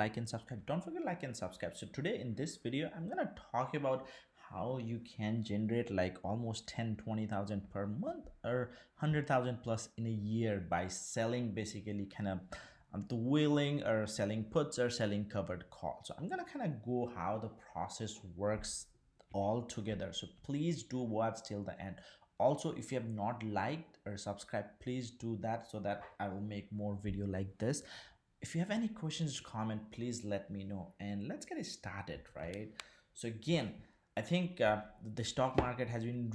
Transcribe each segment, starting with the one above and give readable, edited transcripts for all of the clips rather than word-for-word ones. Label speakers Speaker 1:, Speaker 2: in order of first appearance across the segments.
Speaker 1: like and subscribe. Don't forget like and subscribe. So today in this video I'm gonna talk about how you can generate like almost 10-20,000 per month or 100,000 plus in a year by selling basically kind of the wheeling or selling puts or selling covered calls. So I'm gonna kind of go how the process works all together, so please do watch till the end. Also, if you have not liked or subscribed, please do that so that I will make more video like this. If you have any questions, comment, please let me know, and let's get it started, right? So again, I think the stock market has been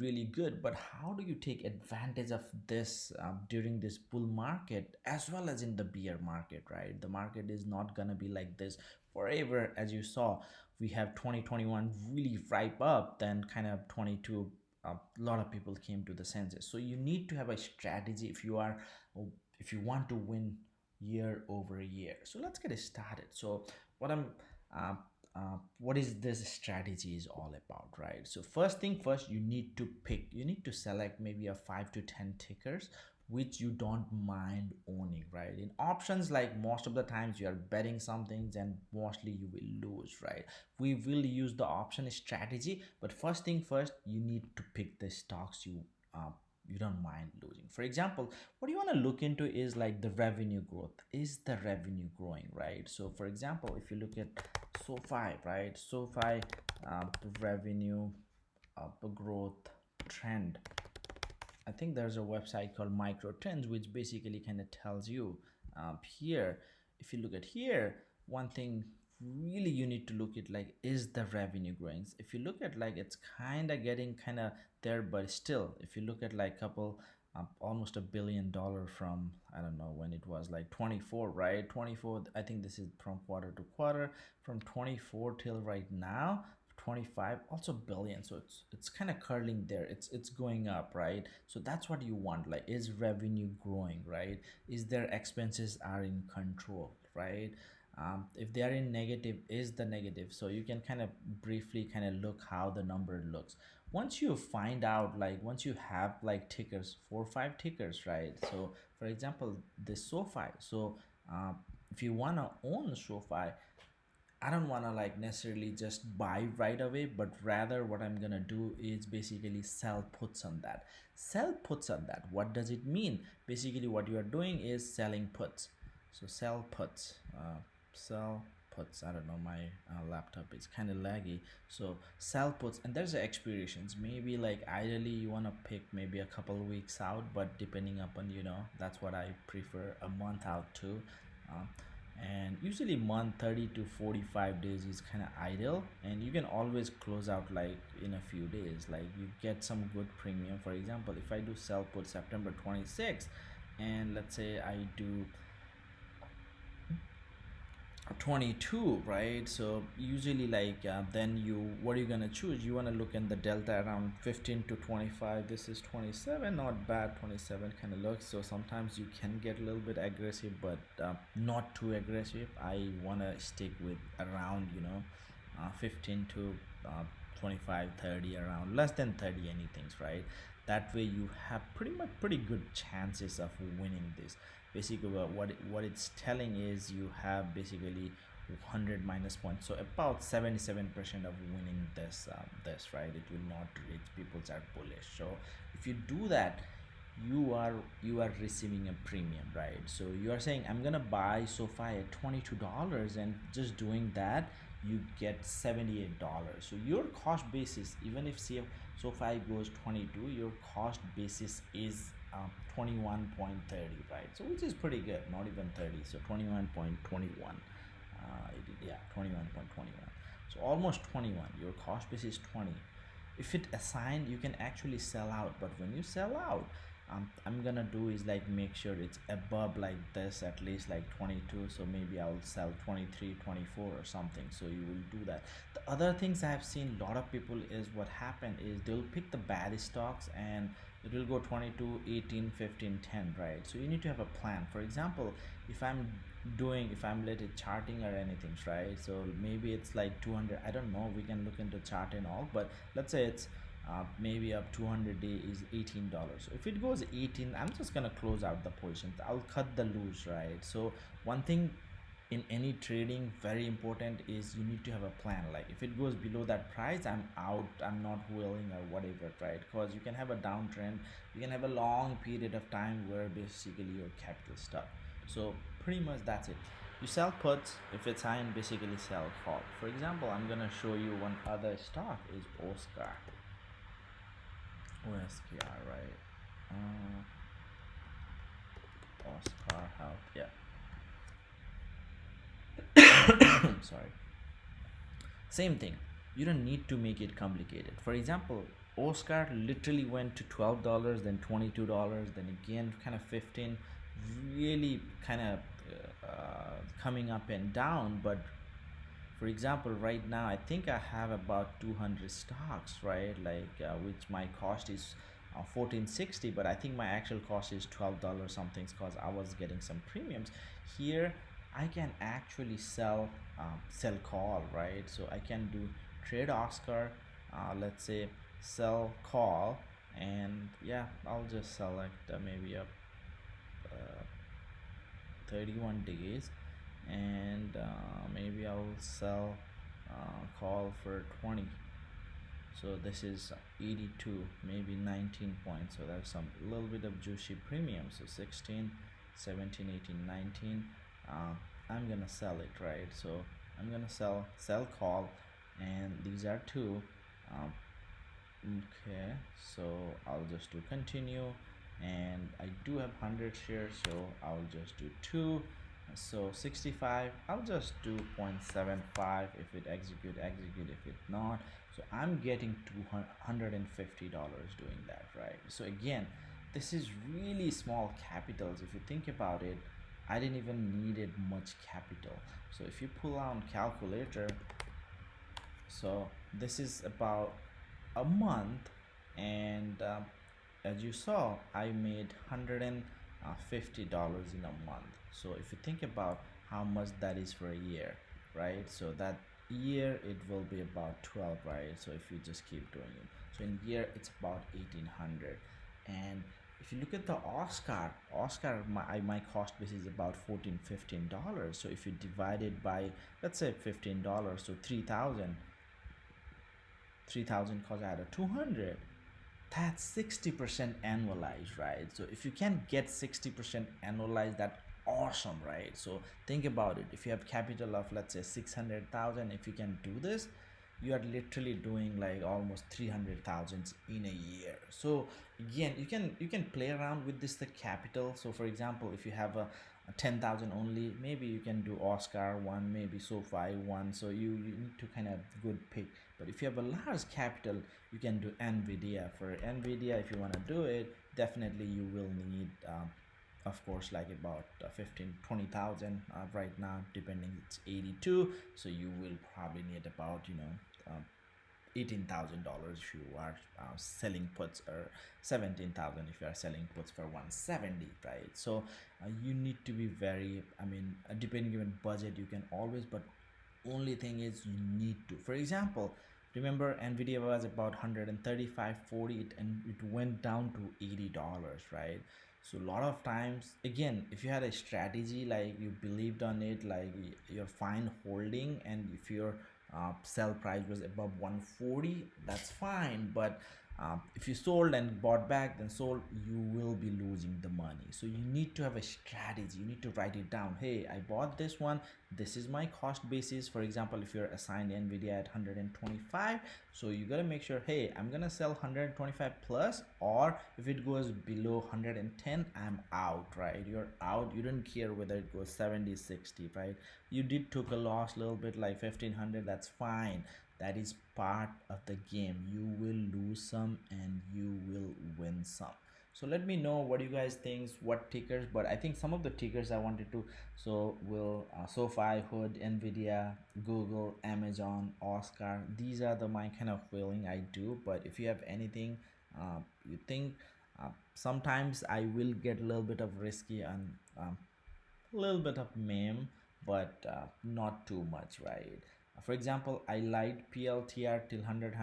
Speaker 1: really good, but how do you take advantage of this during this bull market as well as in the bear market, right? The market is not gonna be like this forever. As you saw, we have 2021 really ripe up, then kind of 22 a lot of people came to the senses. So you need to have a strategy if you are, if you want to win year over year. So let's get it started. So what I'm uh, what is this strategy is all about, right? So first thing first, you need to pick, you need to select maybe a 5 to 10 tickers which you don't mind owning, right? In options, like most of the times you are betting some things and mostly you will lose, right? We will use the option strategy, but first thing first, you need to pick the stocks you don't mind losing. For example, what you want to look into is like the revenue growth. Is the revenue growing, right? So for example, if you look at SoFi, right? SoFi revenue growth trend. I think there's a website called Micro Trends which basically kind of tells you here. If you look at here, one thing really you need to look at, like, is the revenue growing? If you look at, like, it's kind of getting kind of there, but still if you look at like couple almost $1 billion from, I don't know when it was, like 24, right? 24, I think this is from quarter to quarter, from 24 till right now 25, also billion. So it's kind of curling there, it's going up, right? So that's what you want. Like, is revenue growing, right? Is their expenses are in control, right? If they are in negative, is the negative. So you can kind of briefly kind of look how the number looks. Once you find out, like once you have like tickers, 4 or 5 tickers, right? So for example, this SoFi. So if you want to own SoFi, I don't want to like necessarily just buy right away, but rather what I'm gonna do is basically sell puts on that. Sell puts on that. What does it mean? Basically, what you are doing is selling puts. So sell puts. Sell puts. I don't know. My laptop is kind of laggy. So sell puts, and there's the expirations. Maybe like ideally you wanna pick maybe a couple weeks out, but depending upon, that's what I prefer, a month out too. Uh, and usually month 30 to 45 days is kind of ideal, and you can always close out like in a few days, like you get some good premium. For example, if I do sell put September 26th, and let's say I do 22, right? So usually like then you, what are you gonna choose? You want to look in the delta around 15 to 25. This is 27, not bad. 27 kind of looks. So sometimes you can get a little bit aggressive, but not too aggressive. I want to stick with around 15 to 25, 30, around less than 30 anything's, right? That way you have pretty good chances of winning this. Basically what it's telling is you have basically 100 minus points, so about 77% of winning this, right? It will not reach, people are bullish. So if you do that, you are receiving a premium, right? So you are saying, I'm gonna buy SoFi at $22, and just doing that you get $78. So your cost basis, even if SoFi goes 22, your cost basis is 21.30, right? So which is pretty good, not even 30. So 21.21, yeah, 21.21. So almost 21. Your cost base is 20. If it assigned, you can actually sell out, but when you sell out, I'm gonna do is like make sure it's above like this, at least like 22. So maybe I'll sell 23, 24 or something. So you will do that. The other things I have seen a lot of people is, what happened is they'll pick the bad stocks and it will go 22, 18, 15, 10, right? So you need to have a plan. For example, if I'm letting charting or anything, right? So maybe it's like 200, I don't know, we can look into chart and all, but let's say it's maybe up 200 day is $18. So if it goes 18, I'm just gonna close out the positions, I'll cut the loose, right? So one thing in any trading, very important is you need to have a plan. Like if it goes below that price, I'm out, I'm not willing or whatever, right? Because you can have a downtrend, you can have a long period of time where basically your capital stuck. So pretty much that's it. You sell puts if it's high and basically sell call. For example, I'm gonna show you one other stock is Oscar. OSKR, right? Oscar Health, yeah. Sorry. Same thing. You don't need to make it complicated. For example, Oscar literally went to $12, then $22, then again kind of 15, really kind of coming up and down. But for example, right now I think I have about 200 stocks, right? Like which my cost is 1460, but I think my actual cost is $12 something because I was getting some premiums. Here I can actually sell call, right? So I can do trade Oscar, let's say sell call, and yeah, I'll just select maybe a 31 days, and maybe I'll sell call for 20. So this is 82, maybe 19 points, so there's some little bit of juicy premium. So 16, 17, 18, 19, I'm gonna sell it, right? So I'm gonna sell call, and these are two. Okay, so I'll just do continue, and I do have 100 shares, so I'll just do two. So 65, I'll just do 0.75. If it execute, if it not. So I'm getting $250 doing that, right? So again, this is really small capitals. If you think about it, I didn't even needed much capital. So if you pull out calculator, so this is about a month, and as you saw, I made $150 in a month. So if you think about how much that is for a year, right? So that year it will be about 12, right? So if you just keep doing it, so in year it's about 1800. And if you look at the Oscar, my cost base is about $14-15. So if you divide it by, let's say $15, so 3000 cause I had a 200, that's 60% annualized, right? So if you can get 60% annualized, that's awesome, right? So think about it. If you have capital of, let's say 600,000, if you can do this, you are literally doing like almost 300,000 in a year. So again, you can play around with this, the capital. So for example, if you have a 10,000 only, maybe you can do Oscar one, maybe SoFi one. So you need to kind of good pick. But if you have a large capital, you can do Nvidia. For Nvidia, if you want to do it, definitely you will need of course like about 15-20,000 right now, depending, it's 82, so you will probably need about $18,000 if you are selling puts, or 17,000 if you are selling puts for 170, right? So you need to be very, depending on budget, you can always, but only thing is you need to, for example, remember Nvidia was about 135.40, and it went down to $80, right? So a lot of times, again, if you had a strategy, like you believed on it, like you're fine holding, and if your sell price was above 140, that's fine. But if you sold and bought back, then sold, you will be losing the money. So you need to have a strategy. You need to write it down. Hey, I bought this one, this is my cost basis. For example, if you're assigned Nvidia at 125, so you got to make sure, hey, I'm gonna sell 125 plus, or if it goes below 110, I'm out, right? You're out. You don't care whether it goes 70, 60, right? You did took a loss a little bit, like 1500, that's fine. That is part of the game. You will lose some and you will win some. So let me know what you guys think, what tickers. But I think some of the tickers I wanted to, so will SoFi, Hood, Nvidia, Google, Amazon, Oscar, these are the my kind of feeling I do. But if you have anything you think, sometimes I will get a little bit of risky and a little bit of meme, but not too much, right? For example, I lied PLTR till 100,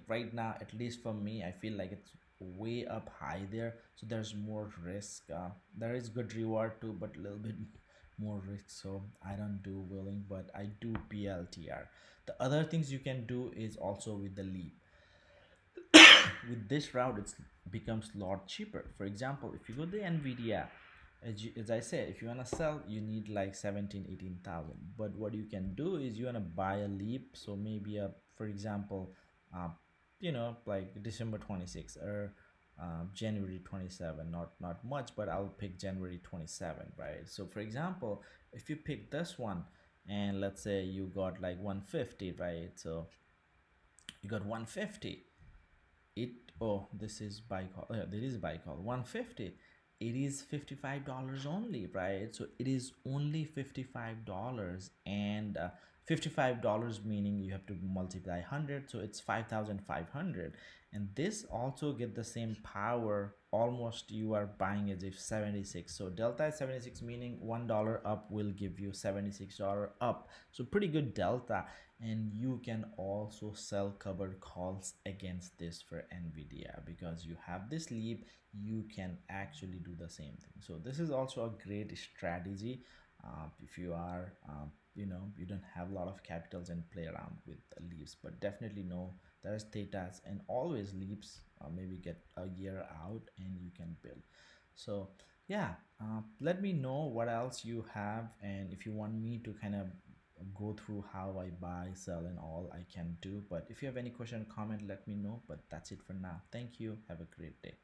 Speaker 1: right now. At least for me, I feel like it's way up high there, so there's more risk. There is good reward too, but a little bit more risk, so I don't do willing, but I do PLTR. The other things you can do is also with the leap. With this route, it becomes a lot cheaper. For example, if you go to the Nvidia, as I said, if you want to sell, you need like 17 18,000. But what you can do is you want to buy a leap, so maybe a, for example, uh, like December 26th or January 27. Not much, but I'll pick January 27, right? So for example, if you pick this one, and let's say you got like 150, right? So you got 150. It Oh, this is buy call. There is buy call 150. It is $55 only, right? So it is only $55, and $55 meaning you have to multiply 100, so it's 5,500. And this also get the same power, almost you are buying as if 76. So delta is 76, meaning $1 up will give you $76 up, so pretty good delta. And you can also sell covered calls against this for Nvidia, because you have this leap, you can actually do the same thing. So this is also a great strategy if you are you don't have a lot of capitals and play around with leaps. But definitely know there's thetas and always leaps, maybe get a year out and you can build. So yeah, let me know what else you have, and if you want me to kind of go through how I buy, sell, and all, I can do. But if you have any question, comment, let me know. But that's it for now. Thank you. Have a great day.